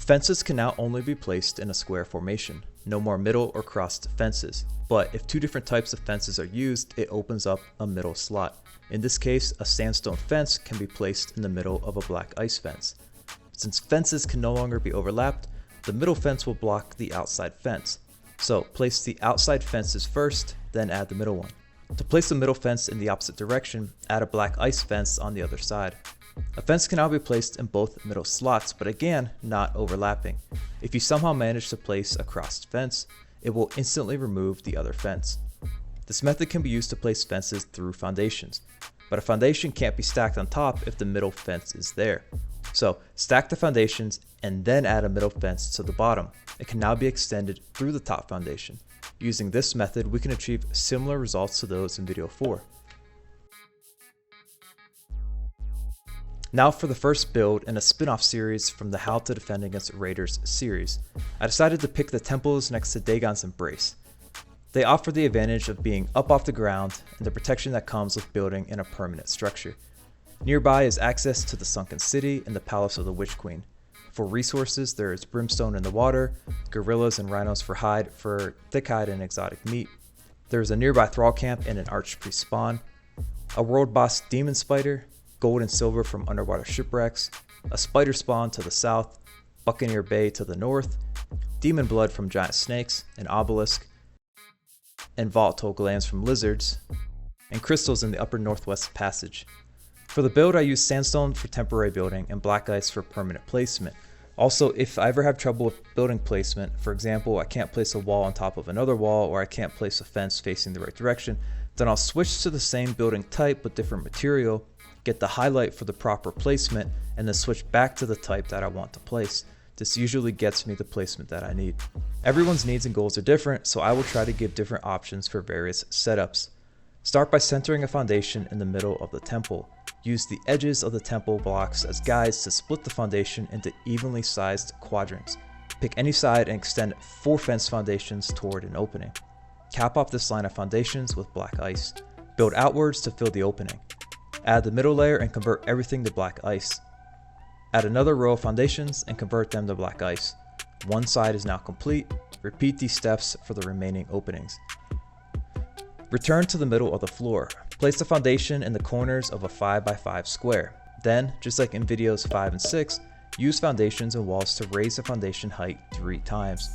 Fences can now only be placed in a square formation, no more middle or crossed fences, but if two different types of fences are used, it opens up a middle slot. In this case, a sandstone fence can be placed in the middle of a black ice fence. Since fences can no longer be overlapped, the middle fence will block the outside fence. So place the outside fences first, then add the middle one. To place the middle fence in the opposite direction, add a black ice fence on the other side. A fence can now be placed in both middle slots, but again, not overlapping. If you somehow manage to place a crossed fence, it will instantly remove the other fence. This method can be used to place fences through foundations, but a foundation can't be stacked on top if the middle fence is there. So stack the foundations and then add a middle fence to the bottom. It can now be extended through the top foundation. Using this method, we can achieve similar results to those in video 4. Now for the first build in a spin-off series from the How to Defend Against Raiders series. I decided to pick the temples next to Dagon's Embrace. They offer the advantage of being up off the ground and the protection that comes with building in a permanent structure. Nearby is access to the Sunken City and the Palace of the Witch Queen. For resources, there is brimstone in the water, gorillas and rhinos for hide for thick hide and exotic meat. There is a nearby thrall camp and an archpriest spawn, a world boss demon spider, gold and silver from underwater shipwrecks, a spider spawn to the south, Buccaneer Bay to the north, demon blood from giant snakes, an obelisk, and volatile glands from lizards, and crystals in the upper northwest passage. For the build, I use sandstone for temporary building and black ice for permanent placement. Also, if I ever have trouble with building placement, for example, I can't place a wall on top of another wall, or I can't place a fence facing the right direction, then I'll switch to the same building type but different material, get the highlight for the proper placement, and then switch back to the type that I want to place. This usually gets me the placement that I need. Everyone's needs and goals are different, so I will try to give different options for various setups. Start by centering a foundation in the middle of the temple. Use the edges of the temple blocks as guides to split the foundation into evenly sized quadrants. Pick any side and extend 4 fence foundations toward an opening. Cap off this line of foundations with black ice. Build outwards to fill the opening. Add the middle layer and convert everything to black ice. Add another row of foundations and convert them to black ice. One side is now complete. Repeat these steps for the remaining openings. Return to the middle of the floor. Place the foundation in the corners of a 5x5 square. Then, just like in videos 5 and 6, use foundations and walls to raise the foundation height 3 times.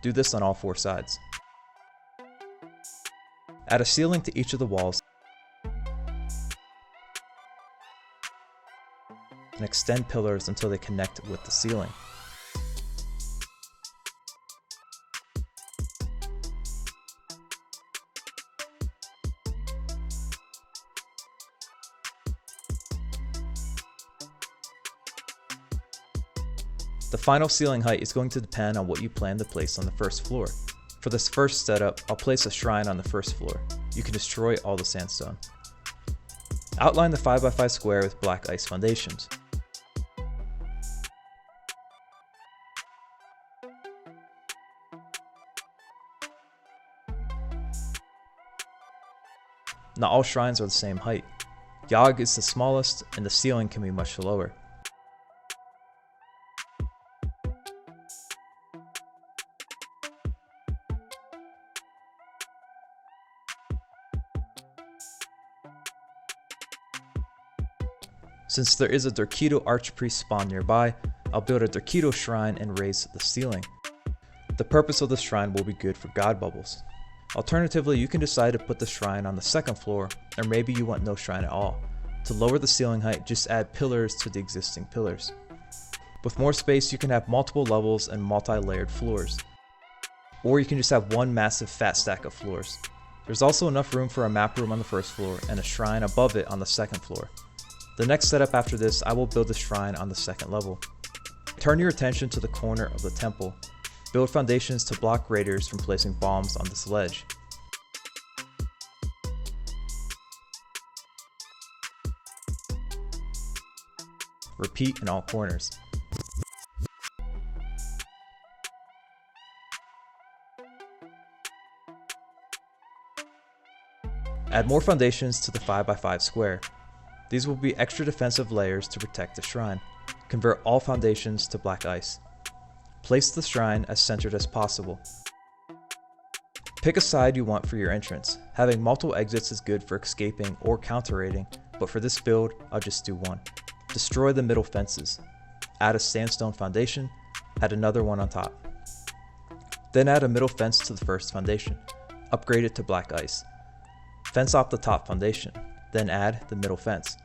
Do this on all 4 sides. Add a ceiling to each of the walls and extend pillars until they connect with the ceiling. The final ceiling height is going to depend on what you plan to place on the first floor. For this first setup, I'll place a shrine on the first floor. You can destroy all the sandstone. Outline the 5x5 square with black ice foundations. Not all shrines are the same height. Yog is the smallest, and the ceiling can be much lower. Since there is a Dorkido archpriest spawn nearby, I'll build a Dorkido shrine and raise the ceiling. The purpose of the shrine will be good for god bubbles. Alternatively, you can decide to put the shrine on the second floor, or maybe you want no shrine at all. To lower the ceiling height, just add pillars to the existing pillars. With more space, you can have multiple levels and multi-layered floors. Or you can just have one massive fat stack of floors. There's also enough room for a map room on the first floor and a shrine above it on the second floor. The next setup after this, I will build a shrine on the second level. Turn your attention to the corner of the temple. Build foundations to block raiders from placing bombs on this ledge. Repeat in all corners. Add more foundations to the 5x5 square. These will be extra defensive layers to protect the shrine. Convert all foundations to black ice. Place the shrine as centered as possible. Pick a side you want for your entrance. Having multiple exits is good for escaping or counter-raiding, but for this build, I'll just do one. Destroy the middle fences. Add a sandstone foundation, add another one on top. Then add a middle fence to the first foundation. Upgrade it to black ice. Fence off the top foundation, then add the middle fence.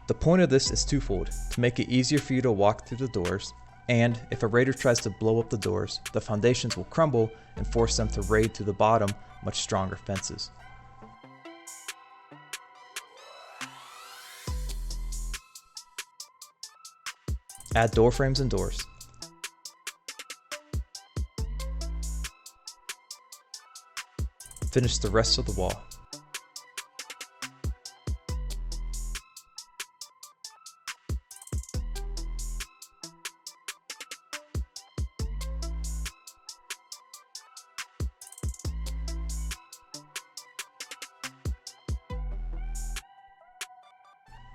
The point of this is twofold, to make it easier for you to walk through the doors, and if a raider tries to blow up the doors, the foundations will crumble and force them to raid through the bottom, much stronger fences. Add door frames and doors. Finish the rest of the wall.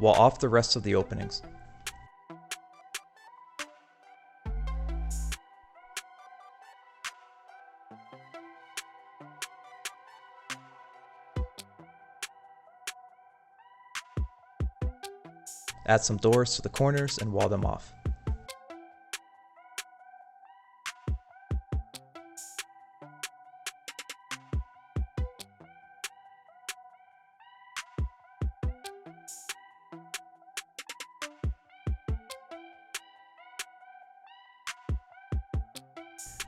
Wall off the rest of the openings. Add some doors to the corners and wall them off.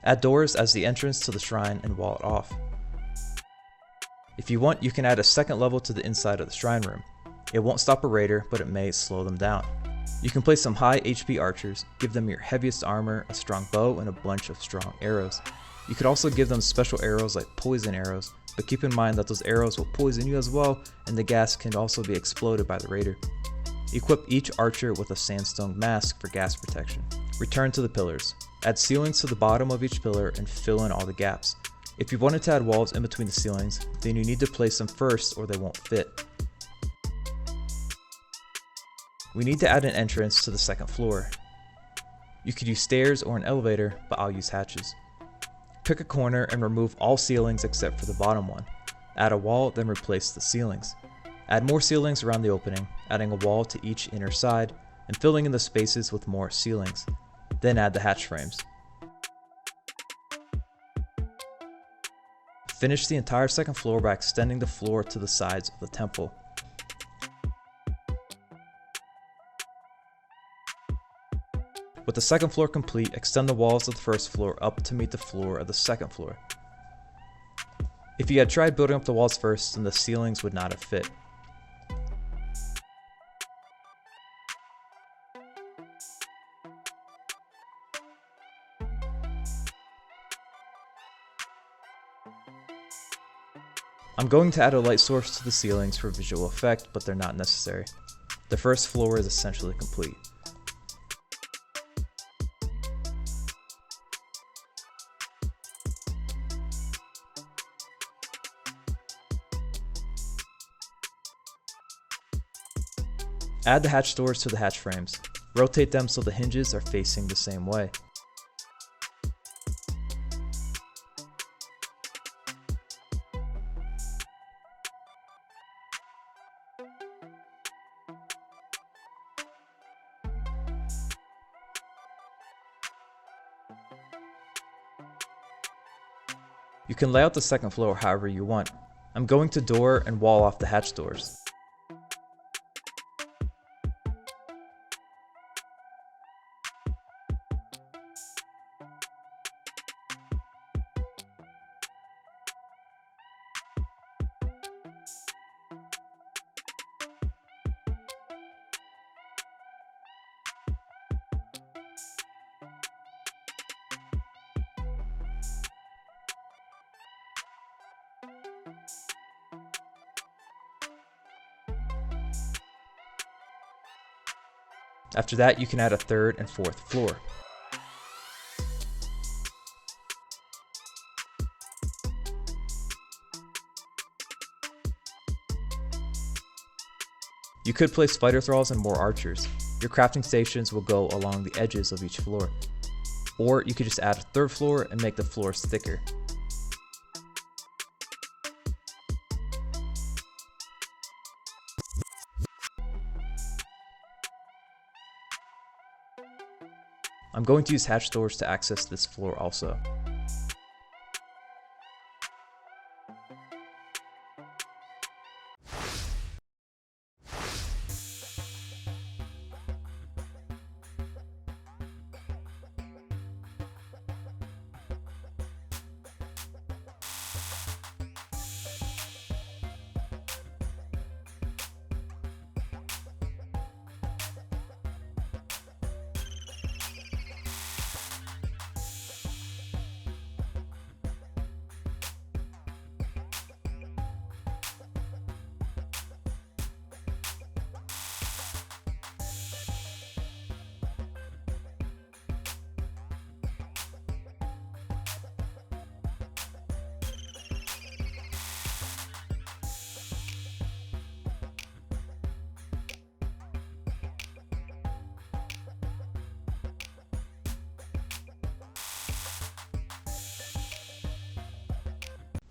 Add doors as the entrance to the shrine and wall it off. If you want, you can add a second level to the inside of the shrine room. It won't stop a raider, but it may slow them down. You can place some high HP archers, give them your heaviest armor, a strong bow, and a bunch of strong arrows. You could also give them special arrows like poison arrows, but keep in mind that those arrows will poison you as well, and the gas can also be exploded by the raider. Equip each archer with a sandstone mask for gas protection. Return to the pillars. Add ceilings to the bottom of each pillar and fill in all the gaps. If you wanted to add walls in between the ceilings, then you need to place them first or they won't fit. We need to add an entrance to the second floor. You could use stairs or an elevator, but I'll use hatches. Pick a corner and remove all ceilings except for the bottom one. Add a wall, then replace the ceilings. Add more ceilings around the opening, adding a wall to each inner side, and filling in the spaces with more ceilings. Then add the hatch frames. Finish the entire second floor by extending the floor to the sides of the temple. With the second floor complete, extend the walls of the first floor up to meet the floor of the second floor. If you had tried building up the walls first, then the ceilings would not have fit. I'm going to add a light source to the ceilings for visual effect, but they're not necessary. The first floor is essentially complete. Add the hatch doors to the hatch frames. Rotate them so the hinges are facing the same way. You can lay out the second floor however you want. I'm going to door and wall off the hatch doors. After that, you can add a third and fourth floor. You could place spider thralls and more archers. Your crafting stations will go along the edges of each floor. Or you could just add a third floor and make the floors thicker. I'm going to use hatch doors to access this floor also.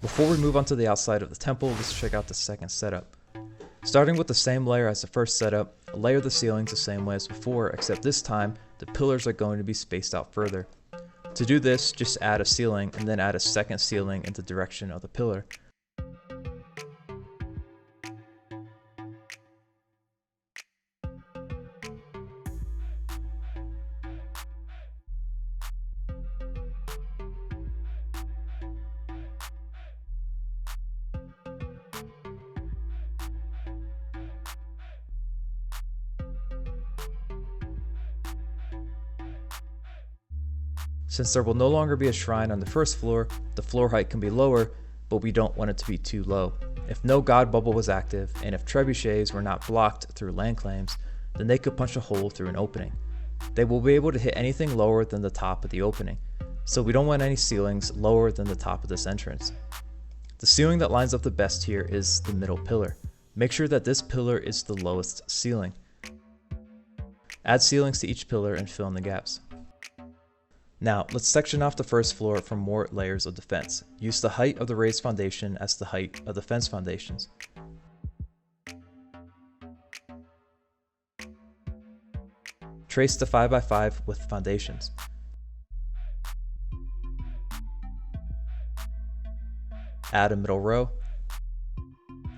Before we move on to the outside of the temple, let's check out the second setup. Starting with the same layer as the first setup, layer the ceilings the same way as before, except this time, the pillars are going to be spaced out further. To do this, just add a ceiling and then add a second ceiling in the direction of the pillar. Since there will no longer be a shrine on the first floor, the floor height can be lower, but we don't want it to be too low. If no god bubble was active, and if trebuchets were not blocked through land claims, then they could punch a hole through an opening. They will be able to hit anything lower than the top of the opening, so we don't want any ceilings lower than the top of this entrance. The ceiling that lines up the best here is the middle pillar. Make sure that this pillar is the lowest ceiling. Add ceilings to each pillar and fill in the gaps. Now, let's section off the first floor for more layers of defense. Use the height of the raised foundation as the height of the fence foundations. Trace the 5x5 with foundations. Add a middle row.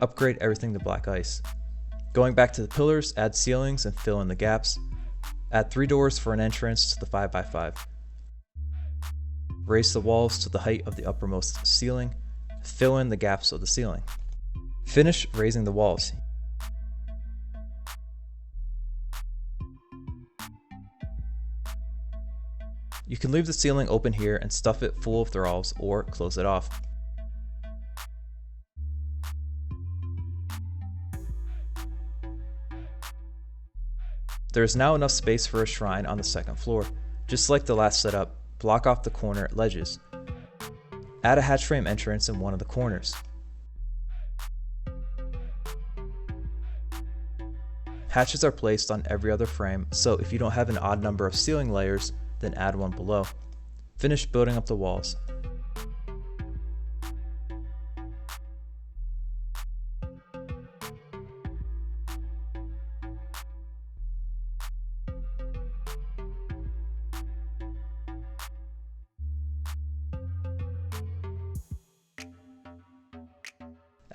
Upgrade everything to black ice. Going back to the pillars, add ceilings and fill in the gaps. Add 3 doors for an entrance to the 5x5. Raise the walls to the height of the uppermost ceiling. Fill in the gaps of the ceiling. Finish raising the walls. You can leave the ceiling open here and stuff it full of thralls or close it off. There is now enough space for a shrine on the second floor. Just like the last setup, block off the corner ledges. Add a hatch frame entrance in one of the corners. Hatches are placed on every other frame, so if you don't have an odd number of ceiling layers, then add one below. Finish building up the walls.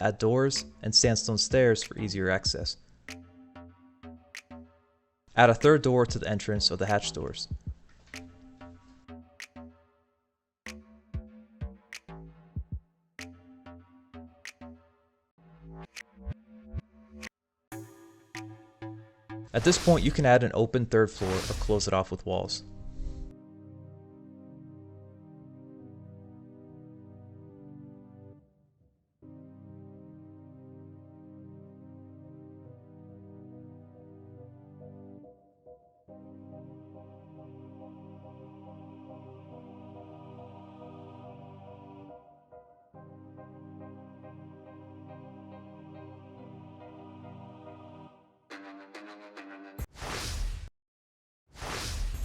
Add doors and sandstone stairs for easier access. Add a third door to the entrance of the hatch doors. At this point, you can add an open third floor or close it off with walls.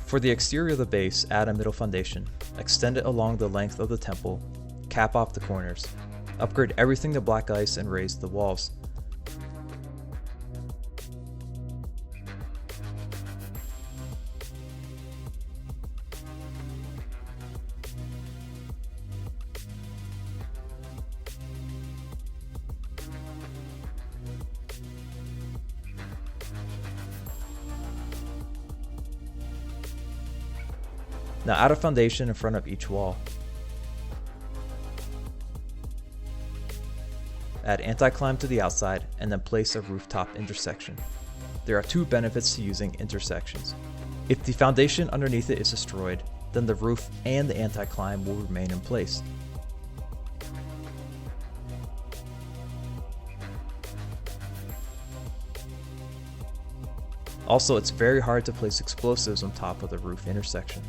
For the exterior of the base, add a middle foundation, extend it along the length of the temple, cap off the corners, upgrade everything to black ice and raise the walls. Now add a foundation in front of each wall. Add anti-climb to the outside and then place a rooftop intersection. There are two benefits to using intersections. If the foundation underneath it is destroyed, then the roof and the anti-climb will remain in place. Also, it's very hard to place explosives on top of the roof intersection.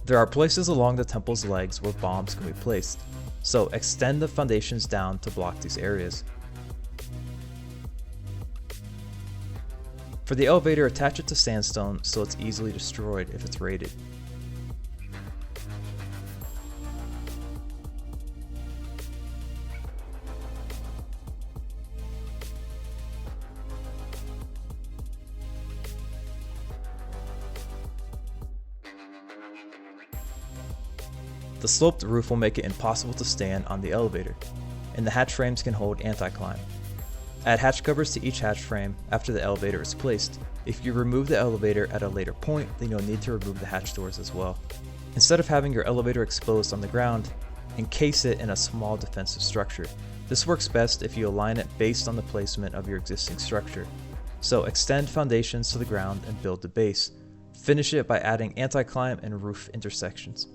There are places along the temple's legs where bombs can be placed, so extend the foundations down to block these areas. For the elevator, attach it to sandstone so it's easily destroyed if it's raided. The sloped roof will make it impossible to stand on the elevator, and the hatch frames can hold anti-climb. Add hatch covers to each hatch frame after the elevator is placed. If you remove the elevator at a later point, then you'll need to remove the hatch doors as well. Instead of having your elevator exposed on the ground, encase it in a small defensive structure. This works best if you align it based on the placement of your existing structure. So extend foundations to the ground and build the base. Finish it by adding anti-climb and roof intersections.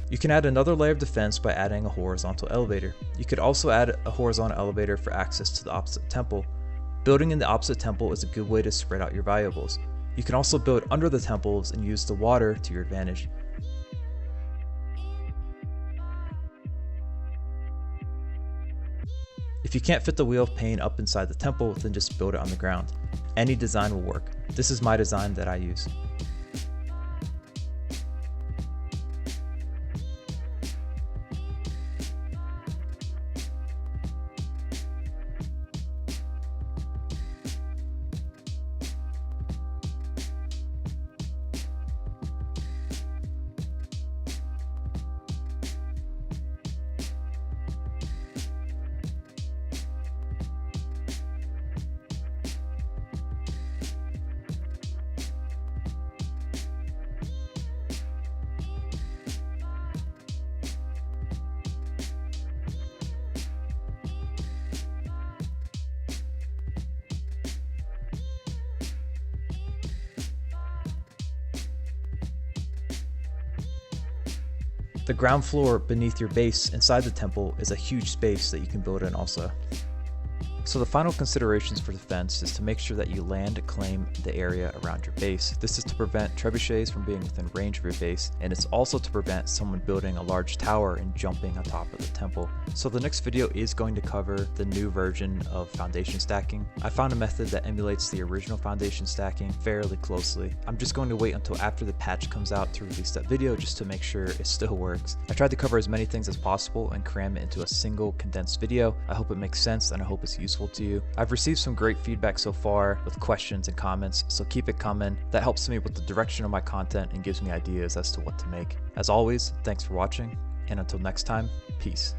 You can add another layer of defense by adding a horizontal elevator. You could also add a horizontal elevator for access to the opposite temple. Building in the opposite temple is a good way to spread out your valuables. You can also build under the temples and use the water to your advantage. If you can't fit the wheel of pain up inside the temple, then just build it on the ground. Any design will work. This is my design that I use. The ground floor beneath your base inside the temple is a huge space that you can build in also. So the final considerations for defense is to make sure that you land claim the area around your base. This is to prevent trebuchets from being within range of your base, and it's also to prevent someone building a large tower and jumping on top of the temple. So the next video is going to cover the new version of foundation stacking. I found a method that emulates the original foundation stacking fairly closely. I'm just going to wait until after the patch comes out to release that video just to make sure it still works. I tried to cover as many things as possible and cram it into a single condensed video. I hope it makes sense and I hope it's useful to you. I've received some great feedback so far with questions and comments, so keep it coming. That helps me with the direction of my content and gives me ideas as to what to make. As always, thanks for watching, and until next time, peace.